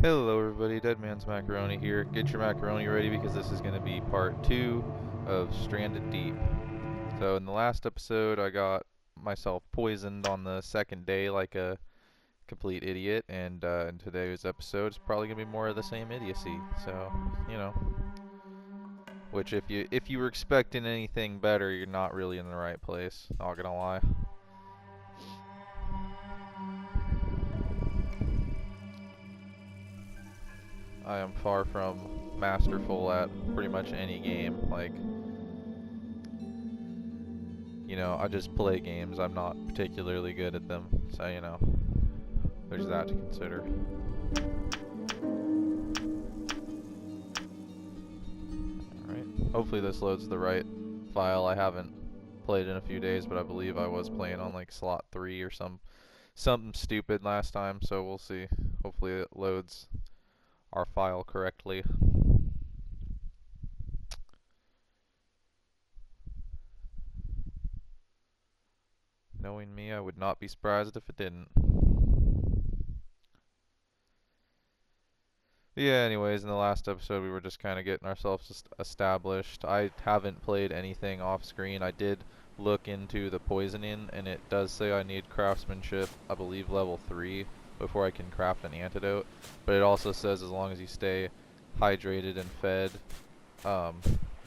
Hello everybody, Deadman's Macaroni here. Get your macaroni ready because this is going to be part 2 of Stranded Deep. So in the last episode I got myself poisoned on the second day like a complete idiot, and in today's episode it's probably going to be more of the same idiocy. So, you know, which if you were expecting anything better, you're not really in the right place, not gonna lie. I am far from masterful at pretty much any game. Like, you know, I just play games. I'm not particularly good at them. So, you know, there's that to consider. Alright. Hopefully this loads the right file. I haven't played in a few days, but I believe I was playing on like slot 3 or something stupid last time, so we'll see. Hopefully it loads our file correctly. Knowing me, I would not be surprised if it didn't. Yeah, anyways, in the last episode we were just kind of getting ourselves established. I haven't played anything off screen. I did look into the poisoning, and it does say I need craftsmanship, I believe level 3, before I can craft an antidote. But it also says as long as you stay hydrated and fed,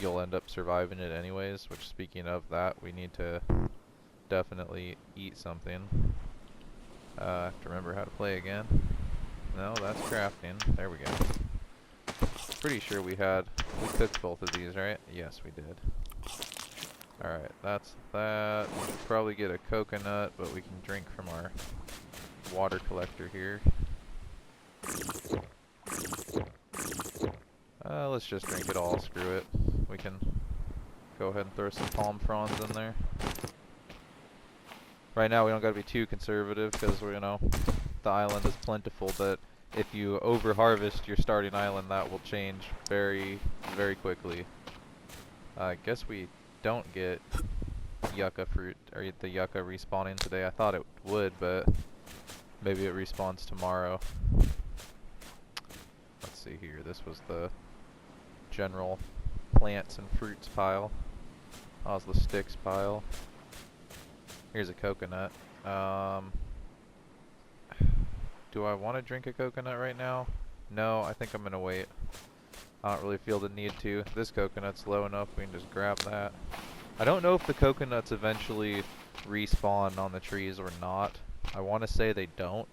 you'll end up surviving it anyways, which, speaking of that, we need to definitely eat something. I have to remember how to play again. No, that's crafting. There we go. Pretty sure we cooked both of these, right? Yes, we did. Alright, that's that. We should probably get a coconut, but we can drink from our water collector here. Let's just drink it all, screw it. We can go ahead and throw some palm fronds in there. Right now we don't gotta be too conservative because we're, you know, the island is plentiful, but if you over-harvest your starting island, that will change very, very quickly. I guess we don't get yucca fruit, or the yucca respawning today. I thought it would, but maybe it respawns tomorrow. Let's see here. This was the general plants and fruits pile. That was the sticks pile. Here's a coconut. Do I want to drink a coconut right now? No, I think I'm going to wait. I don't really feel the need to. This coconut's low enough, we can just grab that. I don't know if the coconuts eventually respawn on the trees or not. I want to say they don't,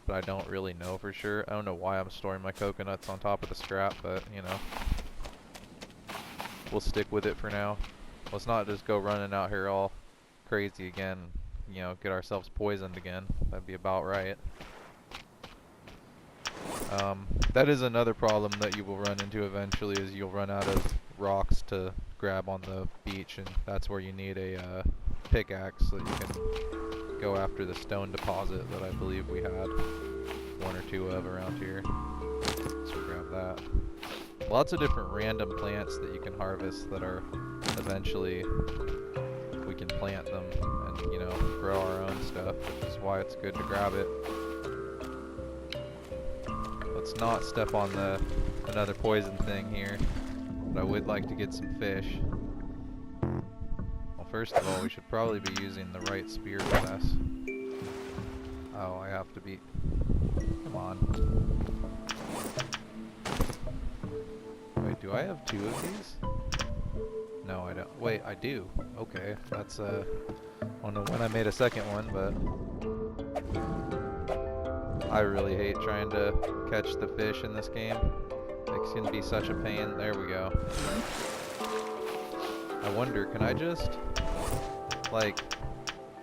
but I don't really know for sure. I don't know why I'm storing my coconuts on top of the scrap, but, you know, we'll stick with it for now. Let's not just go running out here all crazy again, you know, get ourselves poisoned again. That'd be about right. That is another problem that you will run into eventually, is you'll run out of rocks to grab on the beach, and that's where you need a pickaxe so that you can go after the stone deposit that I believe we had one or two of around here. So grab that. Lots of different random plants that you can harvest that are eventually, we can plant them and, you know, grow our own stuff, which is why it's good to grab it. Let's not step on another poison thing here, but I would like to get some fish. Well, first of all, we should probably be using the right spear class. Oh, I have to be... Come on. Wait, do I have 2 of these? No, I don't. Wait, I do. Okay, that's I don't know when I made a second one, but I really hate trying to catch the fish in this game. It can be such a pain. There we go. I wonder, can I just, like,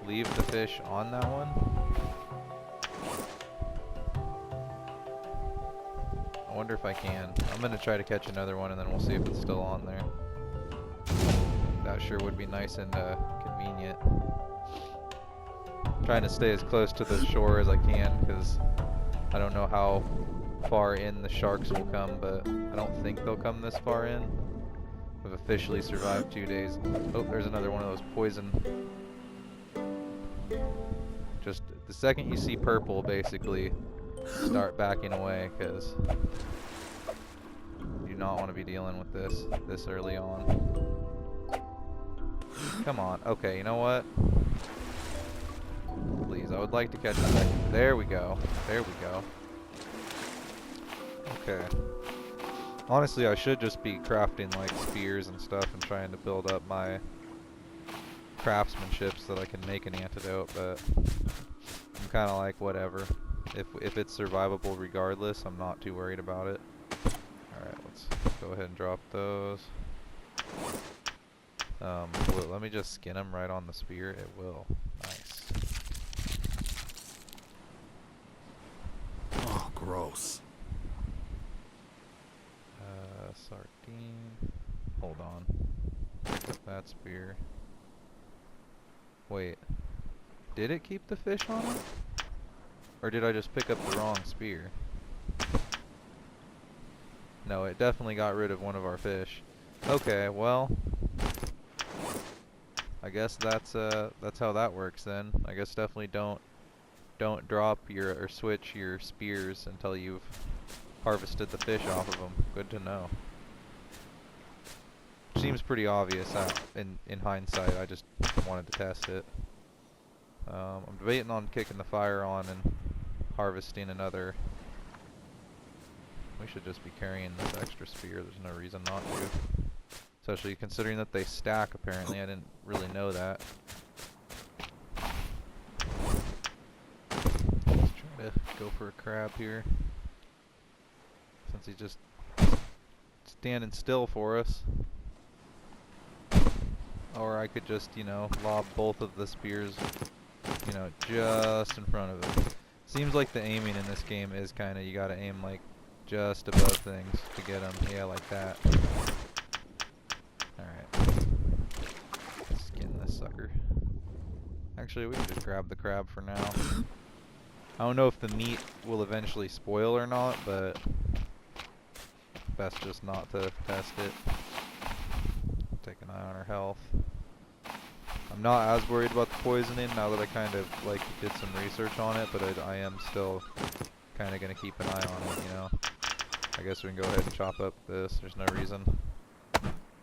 leave the fish on that one? I wonder if I can. I'm gonna try to catch another one and then we'll see if it's still on there. That sure would be nice and convenient. I'm trying to stay as close to the shore as I can because I don't know how far in the sharks will come, but I don't think they'll come this far in. We've officially survived 2 days. Oh, there's another one of those poison. Just the second you see purple, basically, start backing away, because you do not want to be dealing with this early on. Come on. Okay, you know what? Please, I would like to catch a second. There we go. There we go. Okay. Honestly, I should just be crafting like spears and stuff and trying to build up my craftsmanship so that I can make an antidote, but I'm kind of like, whatever. If it's survivable regardless, I'm not too worried about it. Alright, let's go ahead and drop those. Let me just skin them right on the spear. It will. Nice. Oh, gross. Sardine. Hold on. Pick up that spear. Wait. Did it keep the fish on it? Or did I just pick up the wrong spear? No, it definitely got rid of one of our fish. Okay, well, I guess that's how that works then. I guess definitely don't drop your or switch your spears until you've harvested the fish off of them. Good to know. Seems pretty obvious in hindsight. I just wanted to test it. I'm debating on kicking the fire on and harvesting another. We should just be carrying this extra spear. There's no reason not to. Especially considering that they stack, apparently. I didn't really know that. Let's try to go for a crab here. Since he's just standing still for us. Or I could just, you know, lob both of the spears, you know, just in front of him. Seems like the aiming in this game is kind of, you gotta aim like just above things to get them. Yeah, like that. Alright. Skin this sucker. Actually, we can just grab the crab for now. I don't know if the meat will eventually spoil or not, but best just not to test it. Take an eye on our health. I'm not as worried about the poisoning now that I kind of like did some research on it, but I am still kind of going to keep an eye on it, you know. I guess we can go ahead and chop up this. There's no reason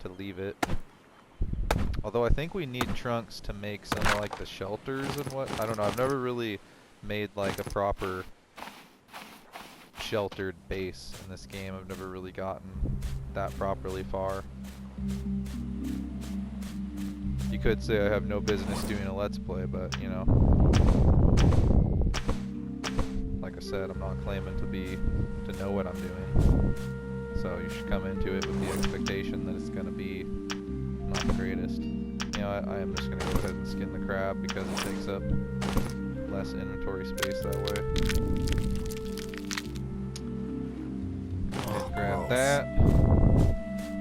to leave it. Although I think we need trunks to make some of like the shelters and what. I don't know. I've never really made like a proper sheltered base in this game. I've never really gotten that properly far. You could say I have no business doing a let's play, but you know, like I said, I'm not claiming to know what I'm doing. So you should come into it with the expectation that it's gonna be not the greatest. You know, I am just gonna go ahead and skin the crab because it takes up less inventory space that way. Oh, Grab gross. that.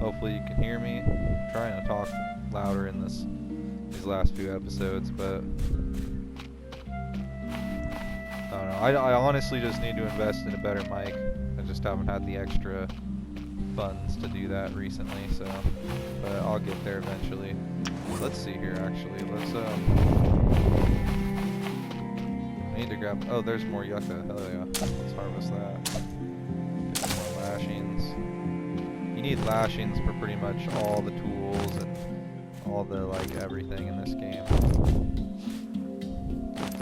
Hopefully you can hear me. I'm trying to talk louder in these last few episodes, but I don't know. I honestly just need to invest in a better mic. I just haven't had the extra funds to do that recently, so but I'll get there eventually. Let's see here actually. Let's I need to grab, oh, there's more yucca. Hell yeah. Let's harvest that. Get some more lashings. You need lashings for pretty much all the tools and all the like everything in this game.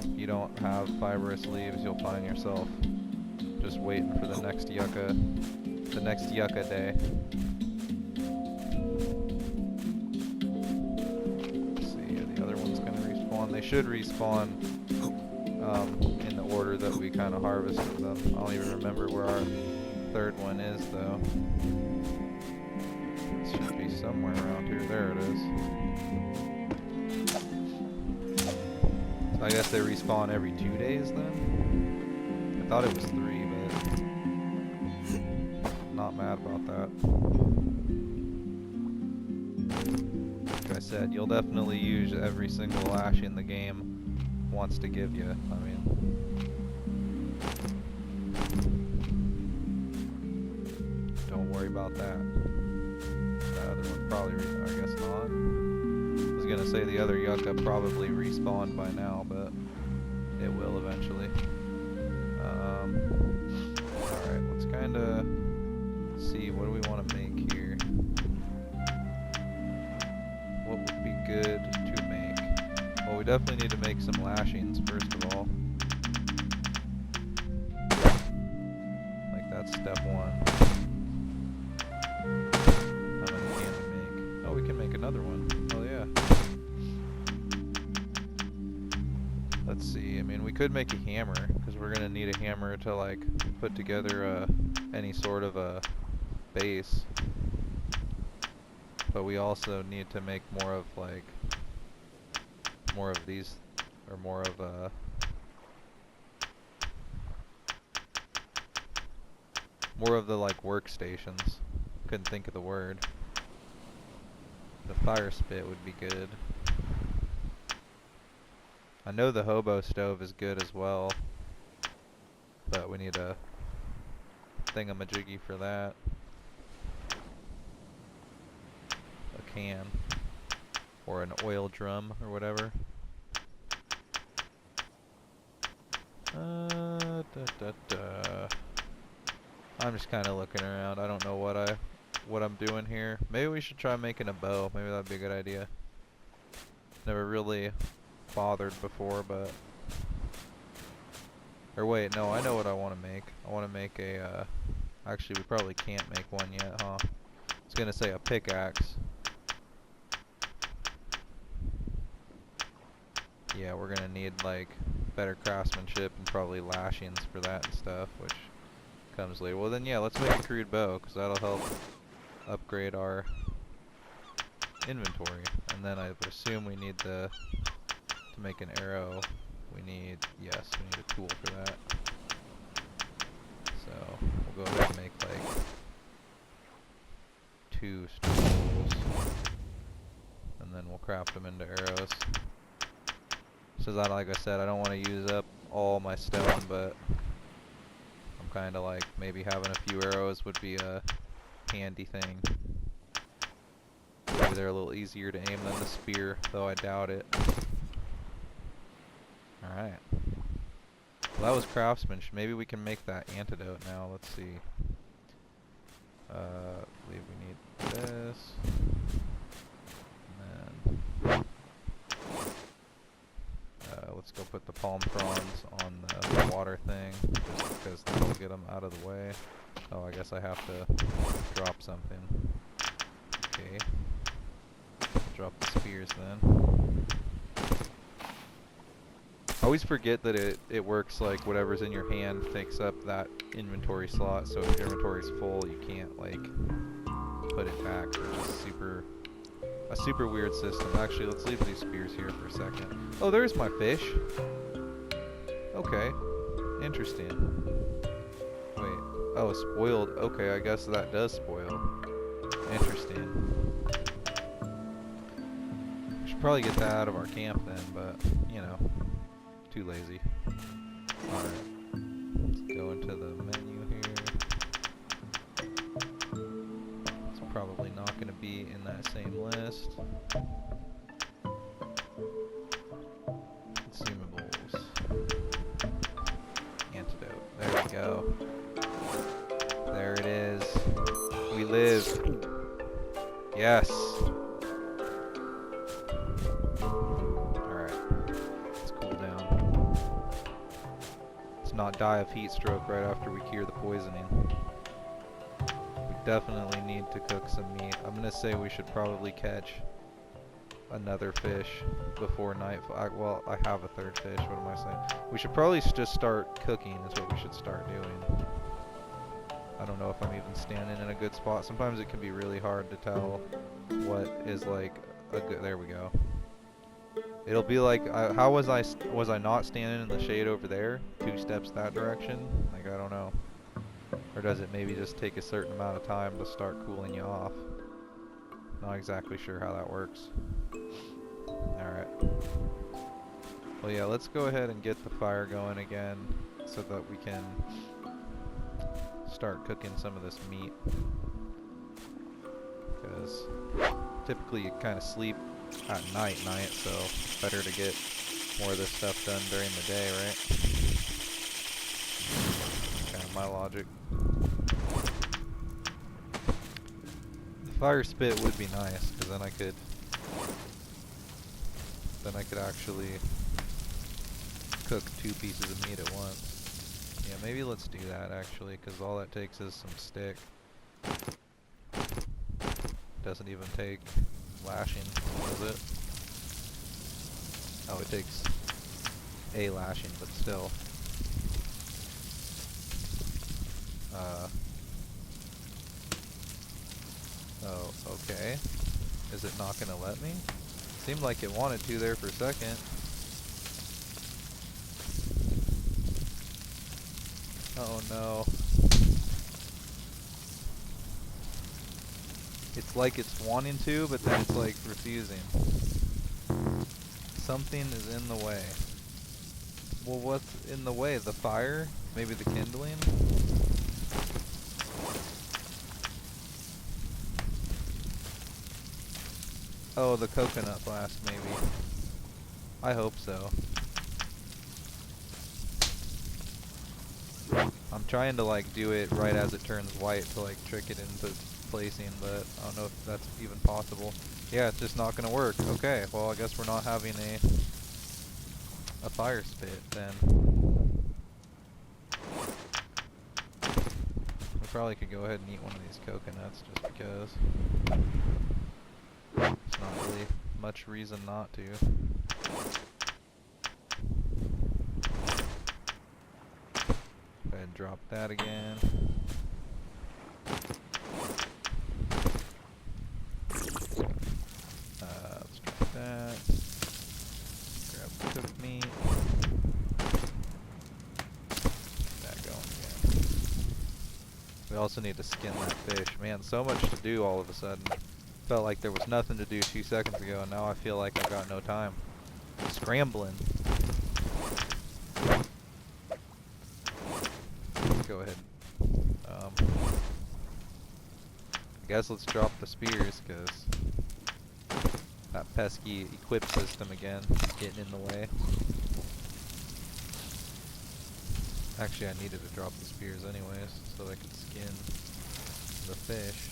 If you don't have fibrous leaves, you'll find yourself just waiting for the next yucca day. Let's see, the other one's gonna respawn. They should respawn in the order that we kind of harvested them. I don't even remember where our third one is though. It should be somewhere around here. There it is. So I guess they respawn every 2 days then? I thought it was 3, but I'm not mad about that. Like I said, you'll definitely use every single lashing the game wants to give you. I mean, don't worry about that. The other one probably, I guess not. I was gonna say the other yucca probably respawned by now, but it will eventually. definitely need to make some lashings first of all. Like that's step one. How many can we make? Oh, we can make another one. Oh yeah. Let's see. I mean, we could make a hammer because we're gonna need a hammer to like put together any sort of a base. But we also need to make more of like more of these, or more of more of the like workstations. Couldn't think of the word. The fire spit would be good. I know the hobo stove is good as well, but we need a thingamajiggy for that. A can. Or an oil drum or whatever. I'm just kind of looking around. I don't know what I'm doing here. Maybe we should try making a bow. Maybe that'd be a good idea. Never really bothered before, but... Or wait, no, I know what I want to make. I want to make a, actually we probably can't make one yet, huh? I was gonna say a pickaxe. Yeah, we're gonna need like better craftsmanship and probably lashings for that and stuff, which comes later. Well then, yeah, let's make a crude bow, because that'll help upgrade our inventory. And then I would assume we need to make an arrow. We need, yes, we need a tool for that. So we'll go ahead and make like 2 tools, and then we'll craft them into arrows. So that, like I said, I don't want to use up all my stone, but I'm kind of like maybe having a few arrows would be a handy thing. Maybe they're a little easier to aim than the spear, though I doubt it. Alright. Well, that was craftsmanship. Maybe we can make that antidote now. Let's see. I believe we need this. And then let's go put the palm fronds on the water thing, just because that'll get them out of the way. Oh, I guess I have to drop something. Okay. Drop the spears then. I always forget that it works like whatever's in your hand takes up that inventory slot, so if your inventory's full you can't like put it back, which is a super weird system. Actually, let's leave these spears here for a second. Oh, there's my fish. Okay. Interesting. Wait. Oh, spoiled. Okay, I guess that does spoil. Interesting. We should probably get that out of our camp then, but, you know, too lazy. Alright. Let's go into the menu here. It's probably not going to be in that same list. Consumables. Antidote. There we go. There it is. We live. Yes. Alright. Let's cool down. Let's not die of heat stroke right after we cure the poisoning. We definitely need to cook some meat. I'm gonna say we should probably catch another fish before nightfall. Well, I have a third fish. What am I saying? We should probably just start cooking is what we should start doing. I don't know if I'm even standing in a good spot. Sometimes it can be really hard to tell what is like a good... There we go. It'll be like, how was I not standing in the shade over there? 2 steps that direction? Like, I don't know. Or does it maybe just take a certain amount of time to start cooling you off? Not exactly sure how that works. Alright. Well, yeah, let's go ahead and get the fire going again so that we can start cooking some of this meat. Because typically you kind of sleep at night, so it's better to get more of this stuff done during the day, right? Kind of my logic. The fire spit would be nice, because then I could then I could actually cook 2 pieces of meat at once. Yeah, maybe let's do that actually, because all that takes is some stick. Doesn't even take lashing, does it? Oh, it takes a lashing, but still. Oh, okay. Is it not gonna let me? Seemed like it wanted to there for a second. Oh no. It's like it's wanting to, but then it's like refusing. Something is in the way. Well, what's in the way? The fire? Maybe the kindling? Oh, the coconut blast, maybe. I hope so. I'm trying to like do it right as it turns white to like trick it into placing, but I don't know if that's even possible. Yeah, it's just not gonna work. Okay, well I guess we're not having a fire spit then. We probably could go ahead and eat one of these coconuts just because. There's not really much reason not to. Go ahead and drop that again. Let's drop that. Grab the cooked meat. Get that going again. We also need to skin that fish. Man, so much to do all of a sudden. Felt like there was nothing to do 2 seconds ago, and now I feel like I've got no time. Scrambling. Go ahead. I guess let's drop the spears, because that pesky equip system again is getting in the way. Actually, I needed to drop the spears anyways, so I could skin the fish.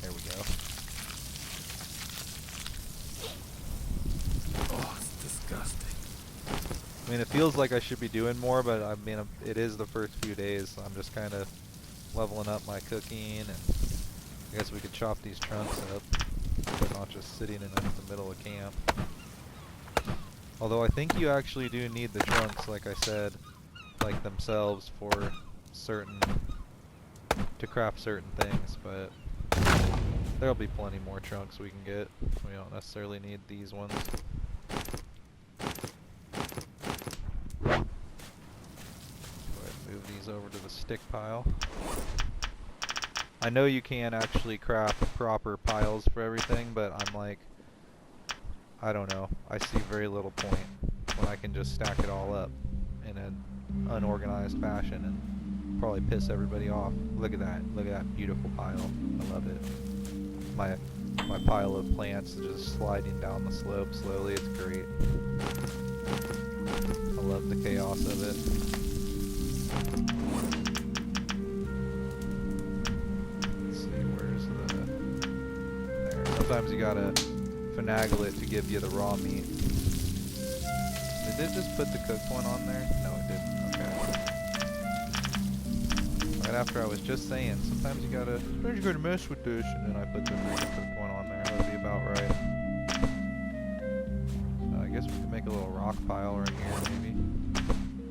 There we go. Oh, it's disgusting. I mean, it feels like I should be doing more, but I mean, it is the first few days, so I'm just kind of leveling up my cooking, and I guess we could chop these trunks up. They're not just sitting in the middle of camp. Although I think you actually do need the trunks, like I said, like themselves for certain, to craft certain things, but there'll be plenty more trunks we can get. We don't necessarily need these ones. Go ahead and move these over to the stick pile. I know you can actually craft proper piles for everything, but I'm like, I don't know. I see very little point when I can just stack it all up in an unorganized fashion and probably piss everybody off. Look at that. Look at that beautiful pile. I love it. My pile of plants is just sliding down the slope slowly. It's great. I love the chaos of it. Let's see, where's the... There. Sometimes you gotta finagle it to give you the raw meat. Did it just put the cooked one on there? No, it didn't. Okay. Right after I was just saying, sometimes you gotta mess with this, and then I put the freaking cooked one on there. That'd be about right. I guess we could make a little rock pile right here, maybe.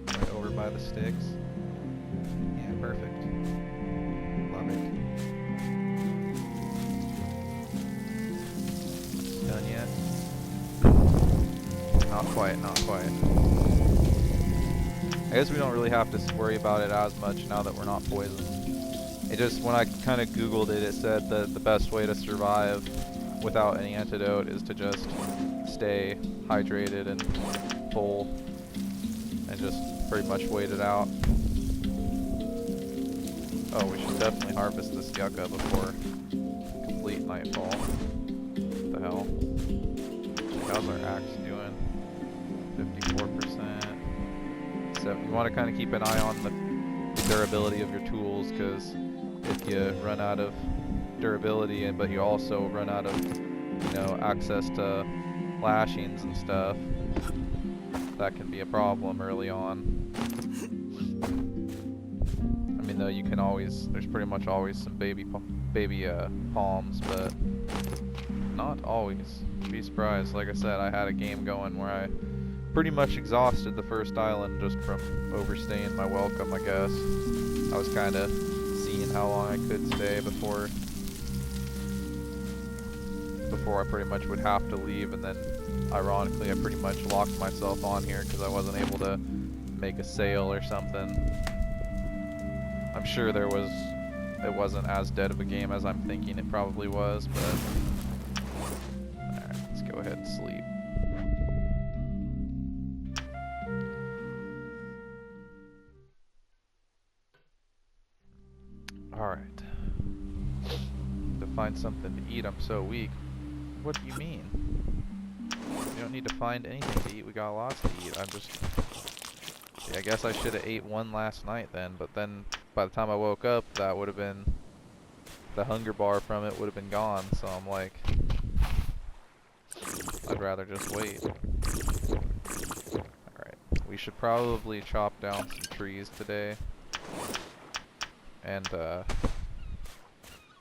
Right over by the sticks. Yeah, perfect. Love it. Done yet? Not quite, not quite. I guess we don't really have to worry about it as much now that we're not poisoned. It just, when I kind of googled it, it said that the best way to survive without any antidote is to just stay hydrated and full and just pretty much wait it out. Oh, we should definitely harvest this yucca before complete nightfall. What the hell? How's our axe doing? 54%. So you want to kind of keep an eye on the durability of your tools, because if you run out of durability but you also run out of you know, access to lashings and stuff, that can be a problem early on. I mean, though, you can always, there's pretty much always some baby palms, but not always. Be surprised. Like I said, I had a game going where I pretty much exhausted the first island just from overstaying my welcome, I guess. I was kind of seeing how long I could stay before I pretty much would have to leave, and then ironically I pretty much locked myself on here because I wasn't able to make a sale or something. I'm sure it wasn't as dead of a game as I'm thinking it probably was, but alright, let's go ahead and sleep. Alright. To find something to eat, I'm so weak. What do you mean? We don't need to find anything to eat, we got lots to eat. I guess I should have ate one last night then, but then by the time I woke up, that would have been, the hunger bar from it would have been gone, so I'm like, I'd rather just wait. Alright, we should probably chop down some trees today, and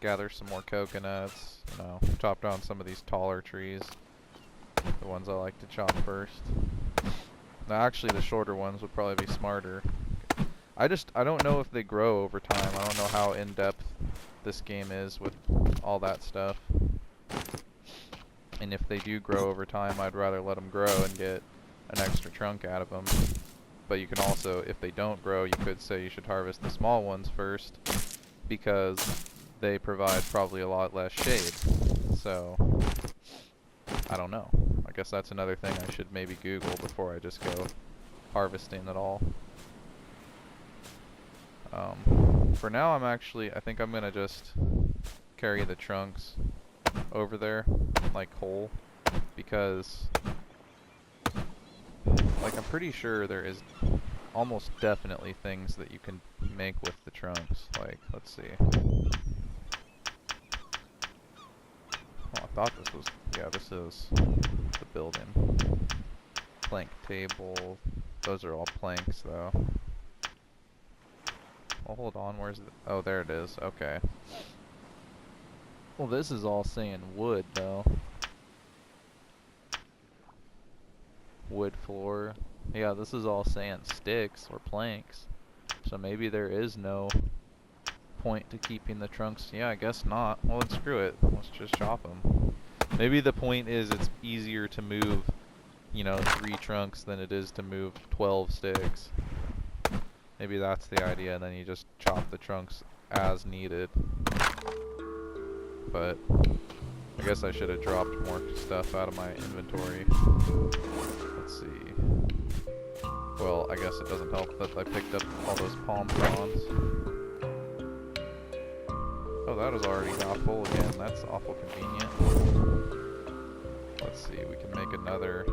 gather some more coconuts, you know, chop down some of these taller trees, the ones I like to chop first. Now actually the shorter ones would probably be smarter. I don't know if they grow over time. I don't know how in-depth this game is with all that stuff. And if they do grow over time, I'd rather let them grow and get an extra trunk out of them. But you can also, if they don't grow, you could say you should harvest the small ones first, because they provide probably a lot less shade. So, I don't know. I guess that's another thing I should maybe Google before I just go harvesting at all. For now, I think I'm gonna just carry the trunks over there, like whole, because, like, I'm pretty sure there is almost definitely things that you can make with the trunks. Like, let's see. Oh, I thought this was, yeah, this is the building. Plank table. Those are all planks, though. Well, hold on, where's the... Oh, there it is. Okay. Well, this is all saying wood, though. Wood floor. Yeah, this is all saying sticks or planks. So maybe there is no point to keeping the trunks. Yeah, I guess not. Well, then screw it. Let's just chop them. Maybe the point is it's easier to move, you know, 3 trunks than it is to move 12 sticks. Maybe that's the idea, and then you just chop the trunks as needed. But I guess I should have dropped more stuff out of my inventory. Let's see. Well, I guess it doesn't help that I picked up all those palm fronds. Oh, that was already half full again. That's awful convenient. Let's see, we can make another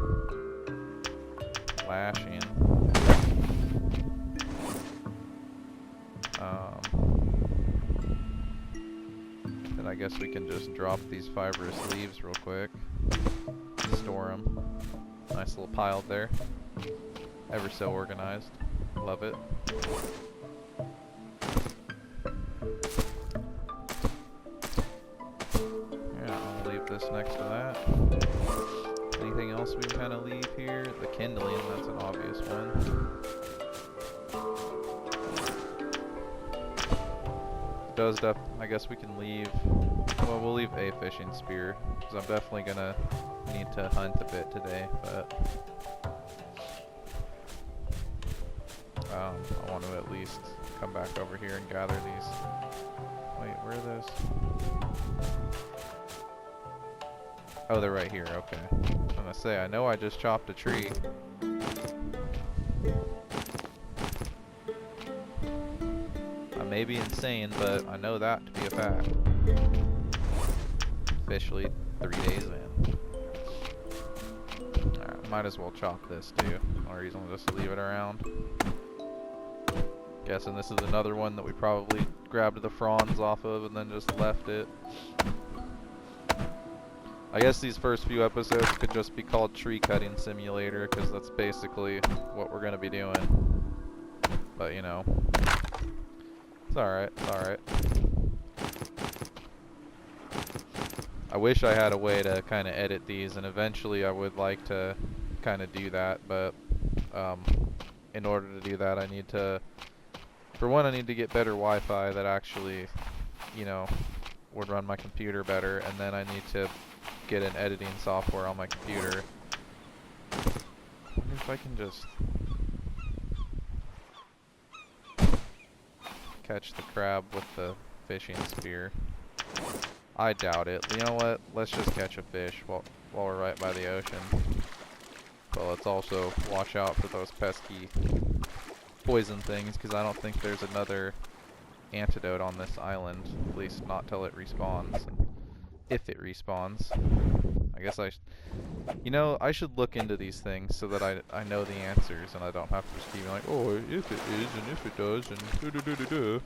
lashing. Then I guess we can just drop these fibrous leaves real quick. Store them. Nice little pile there. Ever so organized. Love it. Yeah, I'll leave this next to that. Anything else we can kind of leave here? The kindling, that's an obvious one. I guess we can leave, well, we'll leave a fishing spear, because I'm definitely gonna need to hunt a bit today, but I want to at least come back over here and gather these. Wait, where are those? Oh, they're right here, okay. I'm gonna say, I know I just chopped a tree. I may be insane, but I know that to be a fact. Officially 3 days in. Alright, might as well chop this too. No reason to just leave it around. Guessing this is another one that we probably grabbed the fronds off of and then just left it. I guess these first few episodes could just be called Tree Cutting Simulator, because that's basically what we're going to be doing. But, you know, it's alright, it's alright. I wish I had a way to kind of edit these, and eventually I would like to kind of do that, but in order to do that I need to, for one, I need to get better Wi-Fi that actually, you know, would run my computer better, and then I need to get an editing software on my computer. I wonder if I can just catch the crab with the fishing spear. I doubt it. You know what? Let's just catch a fish while we're right by the ocean. But let's also watch out for those pesky poison things, because I don't think there's another antidote on this island. At least not till it respawns. And if it respawns. I guess you know, I should look into these things so that I know the answers and I don't have to just keep like, oh, if it is and if it does and do-do-do-do-do.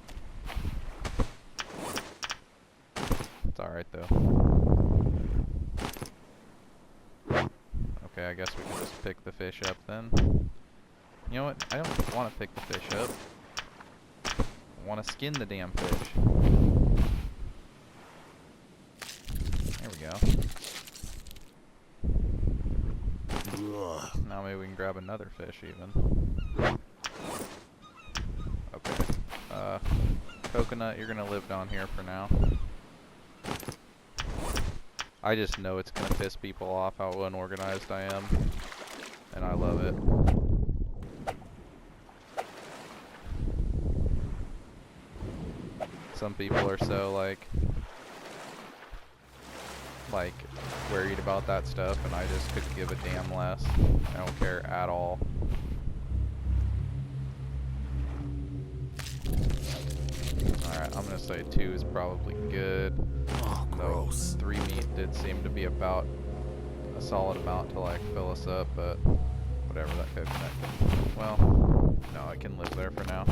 It's alright though. Okay, I guess we can just pick the fish up then. You know what? I don't want to pick the fish up. I want to skin the damn fish. There we go. Now maybe we can grab another fish even. Okay. Coconut, you're gonna live down here for now. I just know it's gonna piss people off how unorganized I am. And I love it. Some people are so like worried about that stuff, and I just couldn't give a damn less. I don't care at all. Alright, I'm gonna say 2 is probably good. Oh, gross. Though 3 meat did seem to be about a solid amount to like fill us up, but whatever, that coconut can, well, no, I can live there for now.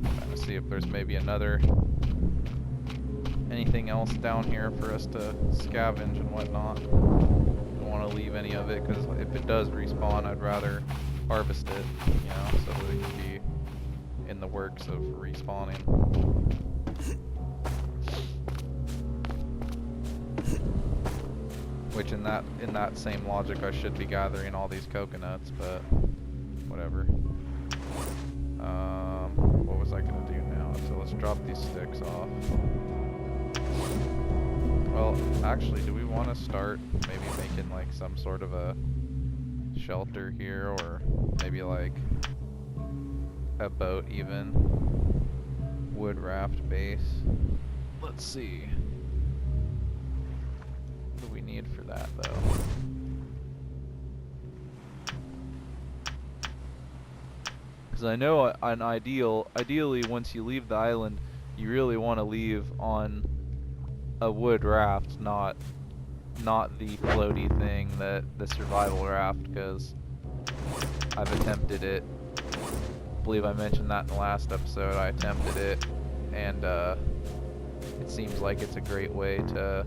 Trying to see if there's maybe anything else down here for us to scavenge and whatnot. Don't want to leave any of it, because if it does respawn, I'd rather harvest it, you know, so that it can be in the works of respawning. Which in that same logic, I should be gathering all these coconuts, but whatever. What was I gonna do now? So let's drop these sticks off. Well, actually, do we want to start maybe making like some sort of a shelter here, or maybe like a boat even? Wood raft base. Let's see. What do we need for that though? Because I know ideally once you leave the island, you really want to leave on a wood raft, not the floaty thing, the survival raft, because I've attempted it. I believe I mentioned that in the last episode. I attempted it, and it seems like it's a great way to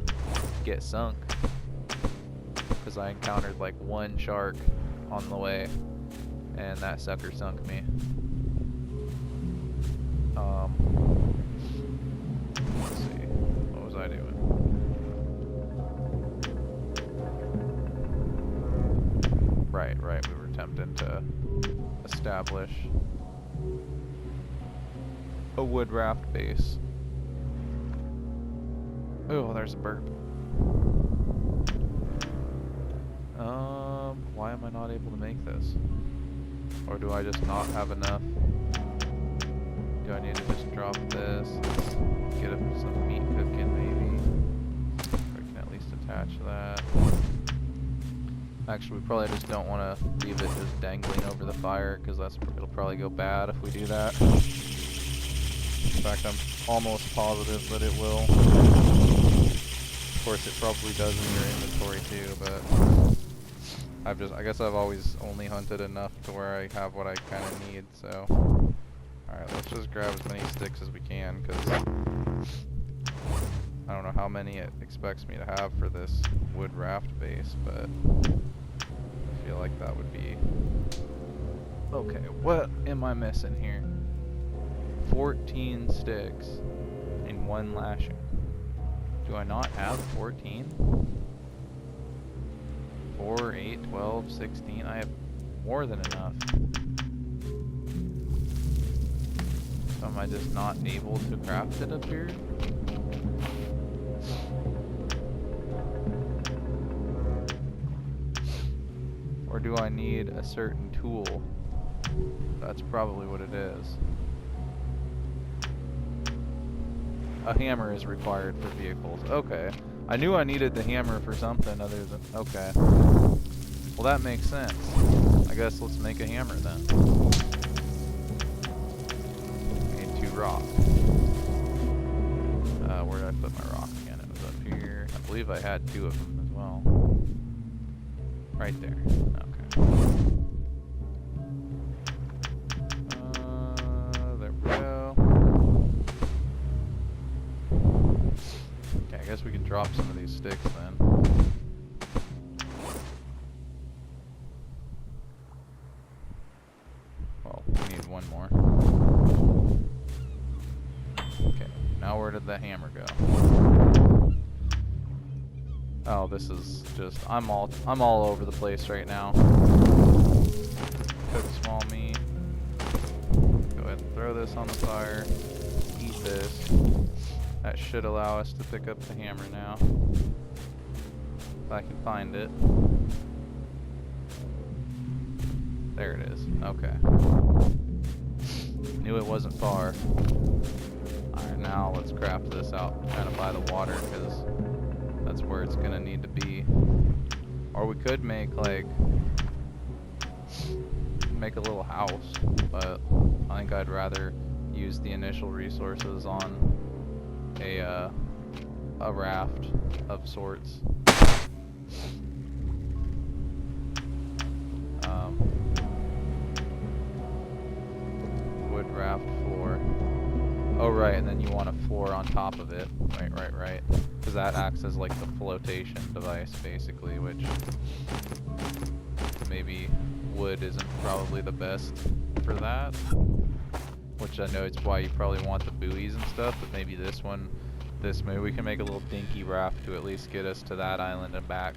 get sunk, because I encountered like one shark on the way, and that sucker sunk me. Let's see, what was I doing? Right, we were attempting to establish a wood raft base. Oh, there's a burp. Why am I not able to make this? Or do I just not have enough? Do I need to just drop this? Let's get some meat cooking maybe. I can at least attach that. Actually, we probably just don't want to leave it just dangling over the fire, because it'll probably go bad if we do that. In fact, I'm almost positive that it will. Of course, it probably does in your inventory too, but I guess I've always only hunted enough to where I have what I kind of need, so. Alright, let's just grab as many sticks as we can, because I don't know how many it expects me to have for this wood raft base, but I feel like that would be... Okay, what am I missing here? 14 sticks and 1 lashing. Do I not have 14? 4, 8, 12, 16. I have more than enough. So am I just not able to craft it up here? Or do I need a certain tool? That's probably what it is. A hammer is required for vehicles. Okay. I knew I needed the hammer for something other than... Okay. Well, that makes sense. I guess let's make a hammer then. I need 2 rocks. Where did I put my rock again? It was up here. I believe I had 2 of them as well. Right there. Okay. There we go. Okay, I guess we can drop some of these sticks then. Well, we need 1 more. Okay, now where did the hammer go? Oh, this is just I'm all over the place right now. Cook small meat. Go ahead and throw this on the fire. Eat this. That should allow us to pick up the hammer now. If I can find it. There it is. Okay. Knew it wasn't far. Alright, now let's craft this out kind of by the water, because that's where it's gonna need to be. Or we could make like a little house, but I think I'd rather use the initial resources on a raft of sorts. Wood raft floor. Oh right, and then you want a floor on top of it. Right. Because that acts as like the flotation device, basically, which maybe wood isn't probably the best for that. Which I know it's why you probably want the buoys and stuff, but maybe maybe we can make a little dinky raft to at least get us to that island and back.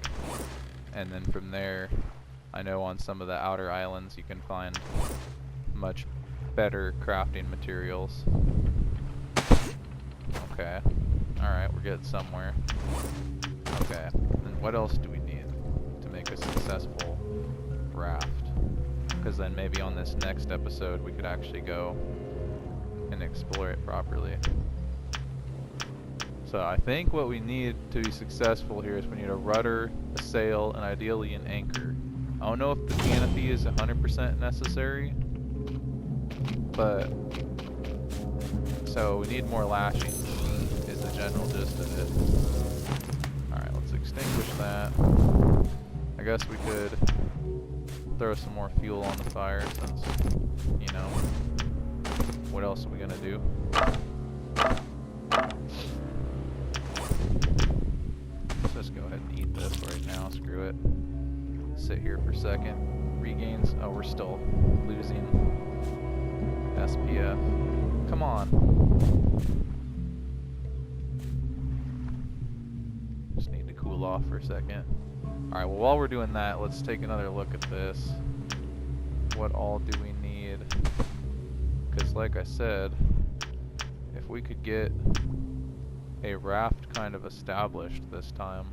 And then from there, I know on some of the outer islands you can find much better crafting materials. Okay. Alright, we're getting somewhere. Okay. And what else do we need to make a successful raft? Because then maybe on this next episode we could actually go and explore it properly. So I think what we need to be successful here is we need a rudder, a sail, and ideally an anchor. I don't know if the canopy is 100% necessary, but so we need more lashing is the general gist of it. Alright, let's extinguish that. I guess we could throw some more fuel on the fire since, you know, what else are we gonna do? Let's just go ahead and eat this right now, screw it. Sit here for a second. Regains, oh, we're still losing SPF. Come on. Just need to cool off for a second. Alright, well while we're doing that, let's take another look at this. What all do we need? Because like I said, if we could get a raft kind of established this time,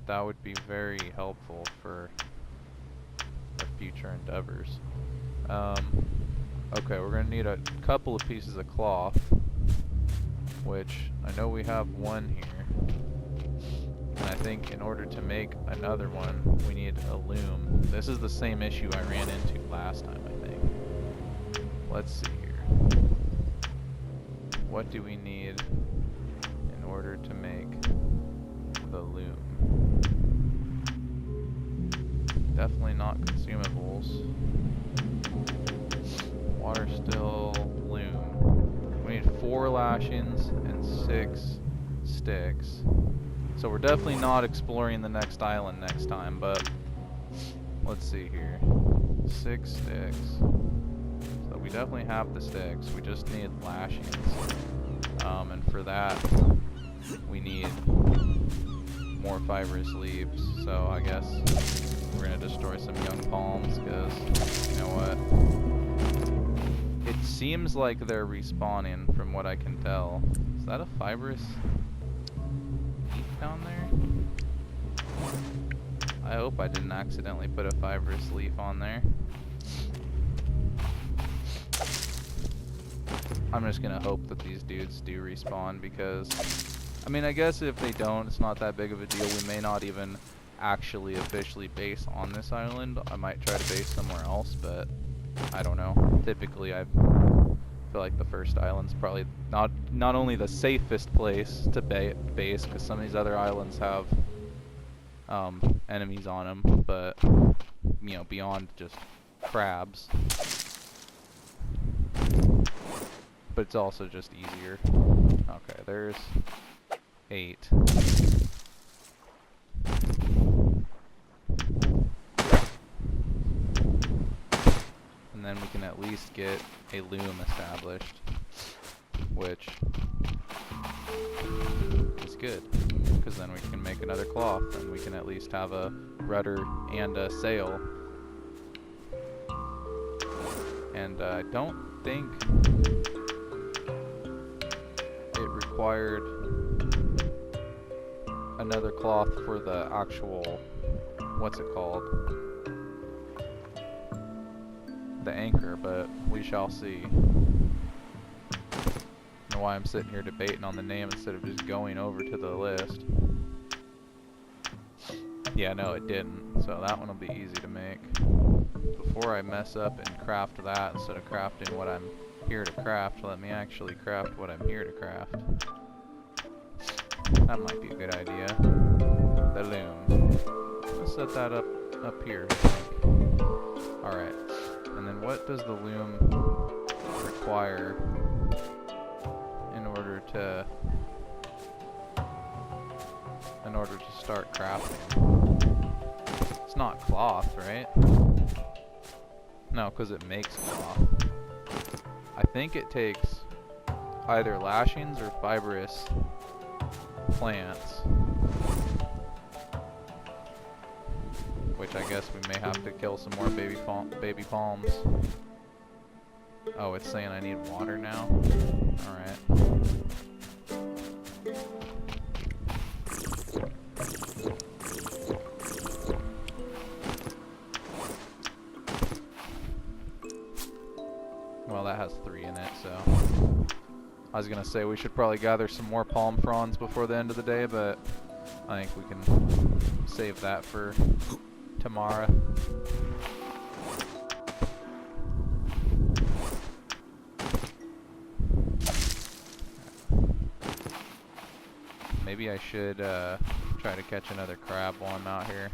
that would be very helpful for the future endeavors. Okay, we're going to need a couple of pieces of cloth, which I know we have one here. And I think in order to make another one, we need a loom. This is the same issue I ran into last time, I think. Let's see here. What do we need in order to make the loom? Definitely not consumables. Water still, loom. We need 4 lashings and 6 sticks. So we're definitely not exploring the next island next time, but let's see here. 6 sticks. So we definitely have the sticks. We just need lashings. And for that, we need more fibrous leaves. So I guess we're gonna destroy some young palms, because you know what? It seems like they're respawning from what I can tell. Is that a fibrous leaf down there? I hope I didn't accidentally put a fibrous leaf on there. I'm just gonna hope that these dudes do respawn, because I mean, I guess if they don't, it's not that big of a deal. We may not even actually officially base on this island. I might try to base somewhere else, but I don't know. Typically, I feel like the first island's probably not only the safest place to base, because some of these other islands have enemies on them, but you know, beyond just crabs. But it's also just easier. Okay, there's 8. And then we can at least get a loom established, which is good, because then we can make another cloth, and we can at least have a rudder and a sail. And I don't think it required another cloth for the actual, what's it called? The anchor, but we shall see. I don't know why I'm sitting here debating on the name instead of just going over to the list. Yeah, no, it didn't, so that one will be easy to make. Before I mess up and craft that, instead of crafting what I'm here to craft, let me actually craft what I'm here to craft. That might be a good idea. The loom. Let's set that up here, I think. Alright. And then what does the loom require in order to start crafting? It's not cloth, right? No, because it makes cloth. I think it takes either lashings or fibrous plants, which I guess we may have to kill some more baby palms. Oh, it's saying I need water now? Alright. Well, that has 3 in it, so I was gonna say we should probably gather some more palm fronds before the end of the day, but I think we can save that for tomorrow. Maybe I should try to catch another crab while I'm out here.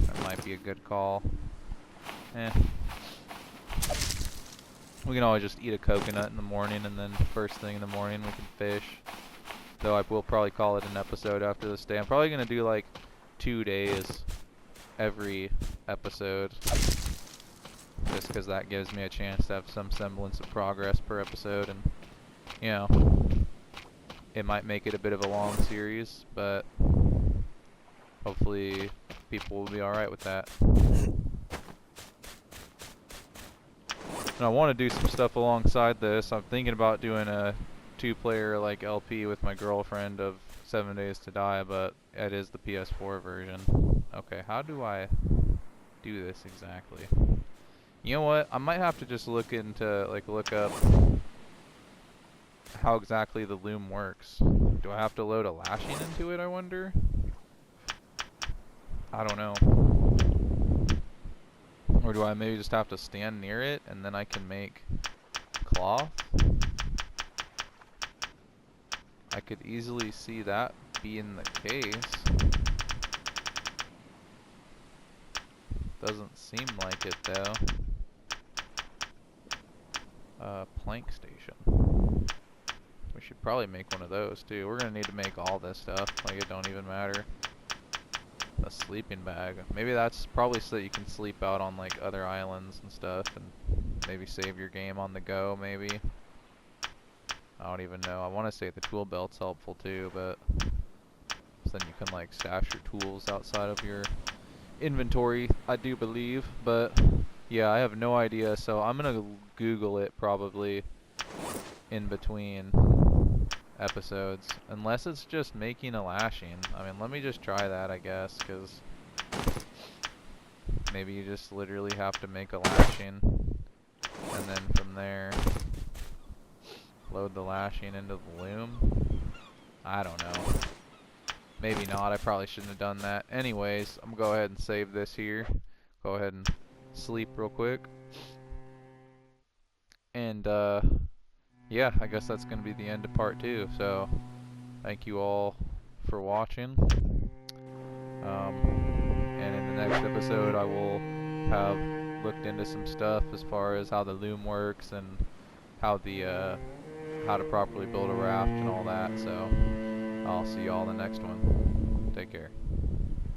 That might be a good call. We can always just eat a coconut in the morning, and then first thing in the morning we can fish. Though I will probably call it an episode after this day. I'm probably going to do like 2 days every episode, just because that gives me a chance to have some semblance of progress per episode, and you know, it might make it a bit of a long series, but hopefully people will be alright with that. And I want to do some stuff alongside this. I'm thinking about doing a 2-player like LP with my girlfriend of 7 Days to Die, but it is the PS4 version. Okay, how do I do this exactly? You know what? I might have to just look up how exactly the loom works. Do I have to load a lashing into it, I wonder? I don't know. Or do I maybe just have to stand near it and then I can make cloth? I could easily see that being the case. Doesn't seem like it though. Plank station. We should probably make one of those too. We're gonna need to make all this stuff. Like, it don't even matter. A sleeping bag. Maybe that's probably so that you can sleep out on like other islands and stuff, and maybe save your game on the go. Maybe. I don't even know. I want to say the tool belt's helpful too, but then you can like stash your tools outside of your inventory, I do believe. But yeah, I have no idea, so I'm gonna Google it probably in between episodes, unless it's just making a lashing. I mean, let me just try that, I guess, because maybe you just literally have to make a lashing, and then from there load the lashing into the loom. I don't know. Maybe not. I probably shouldn't have done that. Anyways, I'm gonna go ahead and save this here. Go ahead and sleep real quick. And yeah, I guess that's gonna be the end of part 2. So thank you all for watching. And in the next episode, I will have looked into some stuff as far as how the loom works and how the how to properly build a raft and all that. So I'll see y'all in the next one. Take care.